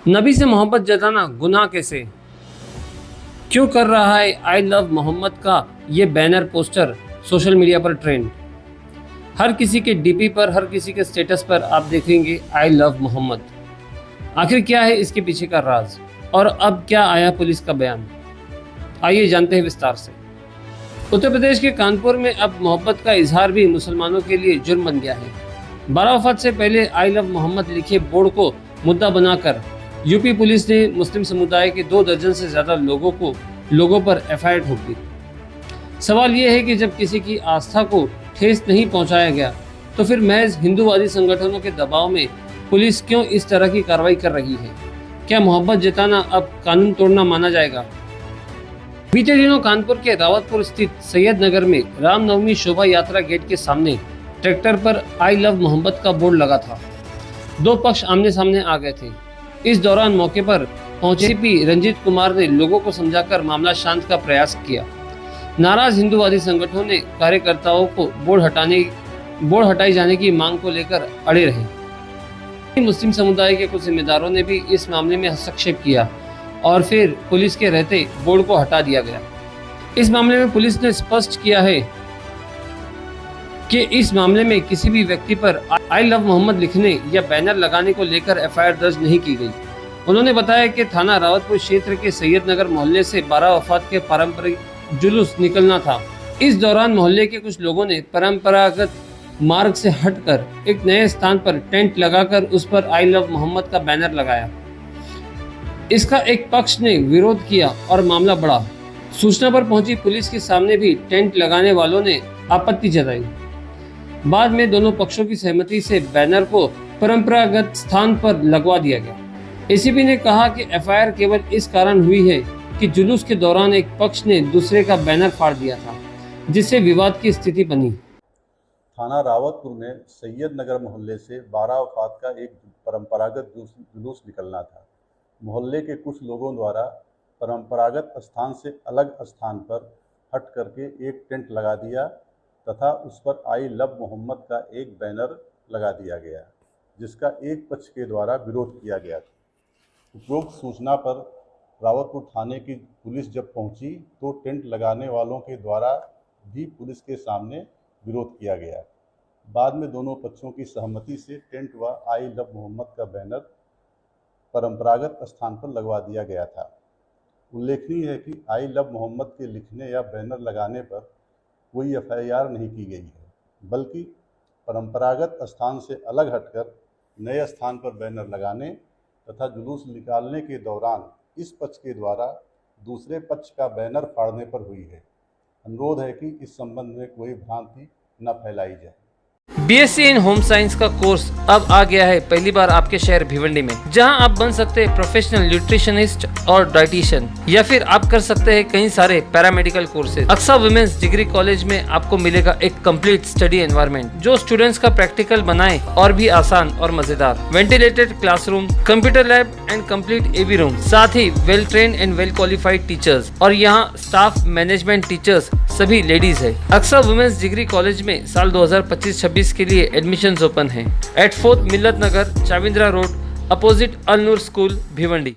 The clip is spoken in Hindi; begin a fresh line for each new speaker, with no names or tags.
नबी से मोहब्बत जताना गुनाह कैसे? क्यों कर रहा है आई लव मोहम्मद का ये बैनर पोस्टर सोशल मीडिया पर ट्रेंड? हर किसी के डीपी पर, हर किसी के स्टेटस पर आप देखेंगे आई लव मोहम्मद। आखिर क्या है इसके पीछे का राज और अब क्या आया पुलिस का बयान? आइए जानते हैं विस्तार से। उत्तर प्रदेश के कानपुर में अब मोहब्बत का इजहार भी मुसलमानों के लिए जुर्म बन गया है। 12 वफात से पहले आई लव मोहम्मद लिखे बोर्ड को मुद्दा बनाकर यूपी पुलिस ने मुस्लिम समुदाय के 2 दर्जन से ज्यादा लोगों पर एफआईआर ठोक दी। सवाल ये है कि जब किसी की आस्था को ठेस नहीं पहुंचाया गया तो फिर महज हिंदूवादी संगठनों के दबाव में पुलिस क्यों इस तरह की कार्रवाई कर रही है? क्या मोहब्बत जताना अब कानून तोड़ना माना जाएगा? बीते दिनों कानपुर के रावतपुर स्थित सैयद नगर में रामनवमी शोभा यात्रा गेट के सामने ट्रैक्टर पर आई लव मोहम्मद का बोर्ड लगा था। 2 पक्ष आमने सामने आ गए थे। इस दौरान मौके पर पहुंचे एसीपी रंजीत कुमार ने लोगों को समझाकर मामला शांत का प्रयास किया। नाराज हिंदूवादी संगठनों ने कार्यकर्ताओं को बोर्ड हटाए जाने की मांग को लेकर अड़े रहे। मुस्लिम समुदाय के कुछ जिम्मेदारों ने भी इस मामले में हस्तक्षेप किया और फिर पुलिस के रहते बोर्ड को हटा दिया गया। इस मामले में पुलिस ने स्पष्ट किया है कि इस मामले में किसी भी व्यक्ति पर आई लव मोहम्मद लिखने या बैनर लगाने को लेकर एफआईआर दर्ज नहीं की गई। उन्होंने बताया कि थाना रावतपुर क्षेत्र के सैयद नगर मोहल्ले से 12 वफात के पारंपरिक जुलूस निकलना था। इस दौरान मोहल्ले के कुछ लोगों ने परंपरागत मार्ग से हटकर एक नए स्थान पर टेंट लगाकर उस पर आई लव मोहम्मद का बैनर लगाया। इसका एक पक्ष ने विरोध किया और मामला बढ़ा। सूचना पर पहुंची पुलिस के सामने भी टेंट लगाने वालों ने आपत्ति जताई। बाद में दोनों पक्षों की सहमति से बैनर को परंपरागत स्थान पर लगवा दिया गया। एसीपी ने कहा कि एफआईआर केवल इस कारण हुई है कि जुलूस के दौरान एक पक्ष ने दूसरे का बैनर फाड़ दिया था, जिससे विवाद की स्थिति बनी।
थाना रावतपुर में सैयद नगर मोहल्ले से 12 वफात का एक परंपरागत जुलूस निकलना था। मोहल्ले के कुछ लोगों द्वारा परंपरागत स्थान से अलग स्थान पर हट करके एक टेंट लगा दिया तथा उस पर आई लव मोहम्मद का एक बैनर लगा दिया गया, जिसका एक पक्ष के द्वारा विरोध किया गया था। उपरोक्त सूचना पर रावतपुर थाने की पुलिस जब पहुंची तो टेंट लगाने वालों के द्वारा भी पुलिस के सामने विरोध किया गया। बाद में दोनों पक्षों की सहमति से टेंट व आई लव मोहम्मद का बैनर परंपरागत स्थान पर लगवा दिया गया था। उल्लेखनीय है कि आई लव मोहम्मद के लिखने या बैनर लगाने पर कोई एफआईआर नहीं की गई है, बल्कि परंपरागत स्थान से अलग हटकर नए स्थान पर बैनर लगाने तथा जुलूस निकालने के दौरान इस पक्ष के द्वारा दूसरे पक्ष का बैनर फाड़ने पर हुई है। अनुरोध है कि इस संबंध में कोई भ्रांति न फैलाई जाए।
बीएससी इन होम साइंस का कोर्स अब आ गया है पहली बार आपके शहर भिवंडी में, जहां आप बन सकते हैं प्रोफेशनल न्यूट्रिशनिस्ट और डाइटिशियन, या फिर आप कर सकते हैं कई सारे paramedical courses. Aqsa women's degree college में आपको मिलेगा एक कंप्लीट स्टडी एनवायरनमेंट जो स्टूडेंट्स का प्रैक्टिकल बनाए और भी आसान और मजेदार। Ventilated classroom, computer lab and complete AV room, साथ ही well train and well qualified teachers, और यहाँ स्टाफ मैनेजमेंट टीचर्स सभी लेडीज है। अक्सा वुमेन्स डिग्री कॉलेज में साल 2025-26 के लिए एडमिशंस ओपन हैं। एट 4th मिल्लत नगर, चाविंद्रा रोड, अपोजिट अल नूर स्कूल, भिवंडी।